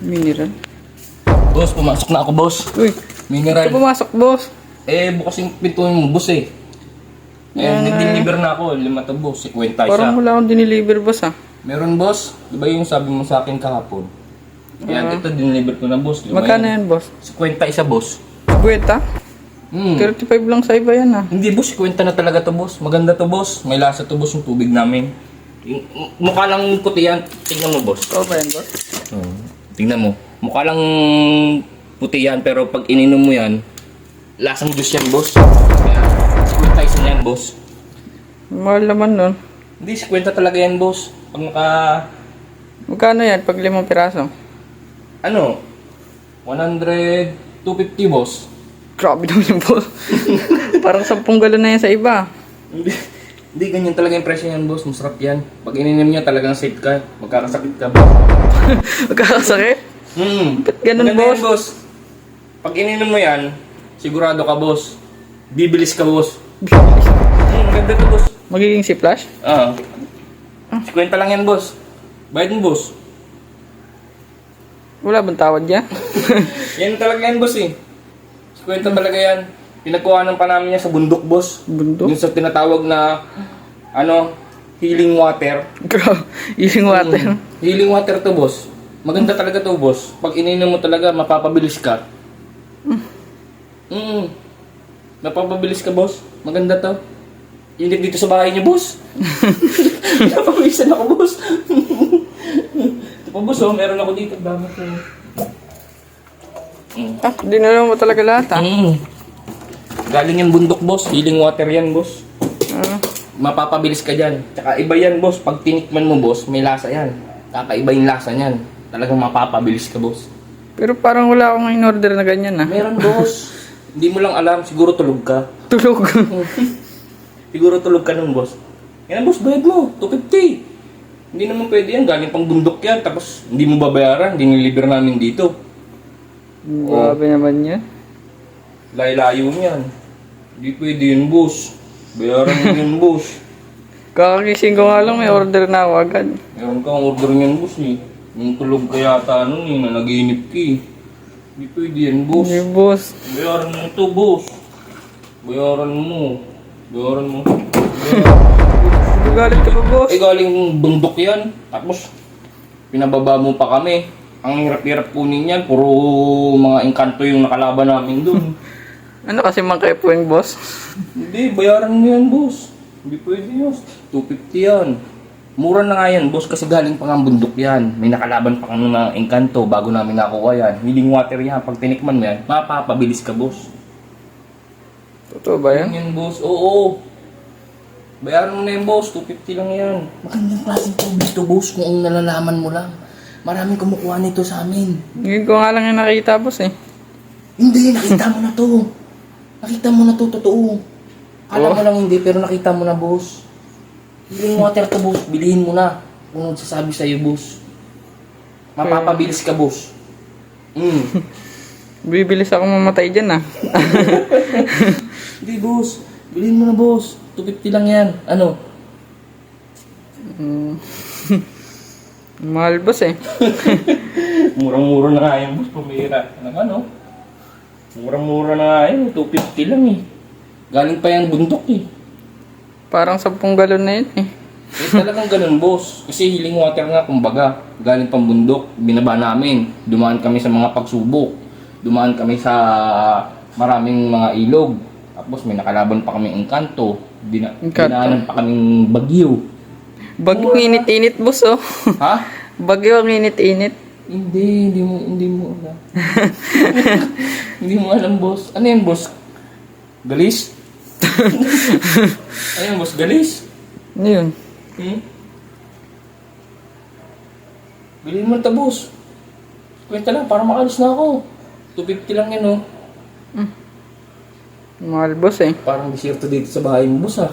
Mineral. Boss, pumasok na ako, boss. Uy, Mineral. ito pumasok, boss. Bukas yung pintuan mo, boss eh. Nag-deliver na ako. 5 to, boss. 50 isa. Parang wala akong diniliver, boss ah. Meron, boss. Diba yung sabi mo sa akin kahapon? Yan, ito, dineliver ko na, boss. Magkano yan, boss? 50 isa, boss. Kwenta? 35 lang sa iba yan ah. Hindi, boss. 50 na talaga to, boss. Maganda to, boss. May lasa to, boss, yung tubig namin. Mukha lang puti yan. Tingnan mo, boss. Ito ba yan, boss? Tingnan mo. Mukha lang puti yan, pero pag ininom mo yan, lasang juice yan, boss. Kaya, 50 isa yan, boss. Mahal naman nun. Hindi, 50 talaga yan, boss. Pag Magkano yan pag 5 piraso? 100, 250, boss. Grabe naman yung boss. Parang 10 galon na yan sa iba. Hindi, ganyan talaga yung presyo yan, boss. Masarap yan. Pag ininom nyo, talagang safe ka. Magkakasakit ka, boss. Magkakasakit? Ba't ganun, Maganda boss? yan, boss. Pag ininom mo yan, sigurado ka, boss. Bibilis ka, boss. Ganda to, boss. Magiging si Flash? 50 lang yan, boss. Bayad mo, boss. Wala bang tawad niya? Yan talaga yan, boss eh. 50 talaga yan. Pinagkuhanan pa namin yan sa bundok, boss. Bundok? Yung sa tinatawag na, healing water. Grabe. Healing water. Healing water to, boss. Maganda talaga to, boss. Pag ininom mo talaga, mapapabilis ka. Mapapabilis ka, boss. Maganda to. Init dito sa bahay niyo, boss. Napawisan ako, boss. Ito pa, boss, meron ako dito. Dami ko. Dinala mo talaga lahat ah. Galing yan bundok, boss. Healing water yan, boss. Ah. Mapapabilis ka dyan. Tsaka iba yan, boss. Pag tinikman mo, boss, may lasa yan. Kakaiba yung lasa niyan. Talagang mapapabilis ka, boss. Pero parang wala akong in-order na ganyan ah. Meron, boss. Hindi mo lang alam. Siguro tulog ka. Tulog. Siguro tulog ka nun, boss. Yan, boss, bayad mo. 250. Hindi naman pwede yan. Galing pang bundok yan. Tapos, hindi mo babayaran. Hindi niliber namin dito. Grabe naman yan. Layo-layo niyan. Hindi pwede yun, boss. Bayaran mo yun, boss. Kakagising ko nga lang may order na ako agad. Meron kang order niyan, boss eh. Yung tulog ka yata nun eh, na nag-iinip ka eh. Hindi pwede yan, boss. Hindi boss. Bayaran mo ito, boss. Bayaran mo. Bayaran mo. Galit ka pa boss. Galing bundok yan. Tapos, pinababa mo pa kami. Ang hirap-hirap kunin yan. Puro mga engkanto yung nakalaban namin dun. Ano kasi mangkaipuin boss? Hindi, bayaran mo yan, boss. Hindi pwede yun. 250 yan. Mura na nga yan, boss, kasi galing pa nga bundok yan. May nakalaban pa kami ng engkanto bago namin nakuha yan. Healing water yan. Pag tinikman mo yan, mapapabilis ka, boss. Totoo ba yan? Yan, boss. Oo. Bayaran mo na yan, boss. 250 lang yan. Magandang klaseng tubig to, boss, kung ang nalalaman mo lang. Maraming kumukuha nito sa amin. Ngayon ko nga lang yung nakita boss eh. Hindi, nakita mo na to. Nakita mo na to, totoo. Alam mo lang hindi, pero nakita mo na, boss. Healing water to, boss. Bilihin mo na. Kung nagsasabi sa'yo, boss. Mapapabilis ka, boss. Bibilis ako mamatay dyan ah. Hindi, boss. Bilihin mo na, boss. 250 lang yan. Ano? Mahal boss eh. Murang-mura na nga yan, boss. Pumira. Ano? Murang-mura na nga yan. 250 lang eh. Galing pa yan bundok eh. Parang 10 galon na yun eh. Talagang ganun, boss. Kasi healing water nga, kumbaga. Galing pang bundok. Binaba namin. Dumaan kami sa mga pagsubok. Dumaan kami sa maraming mga ilog. Tapos may nakalaban pa kami engkanto. Dinaanan pa kaming bagyo. Bagyo ang init-init boss oh. Ha? Bagyo ang init-init. Hindi mo alam. Hindi mo alam, boss. Ano yan, boss? Galis? Ano yan, boss? Galis? Ano yun? Bilhin mo ito, boss. Kwenta lang, para makalis na ako. 250 lang yan, oh. Mahal boss eh. Parang desierto dito sa bahay mo, boss, ah.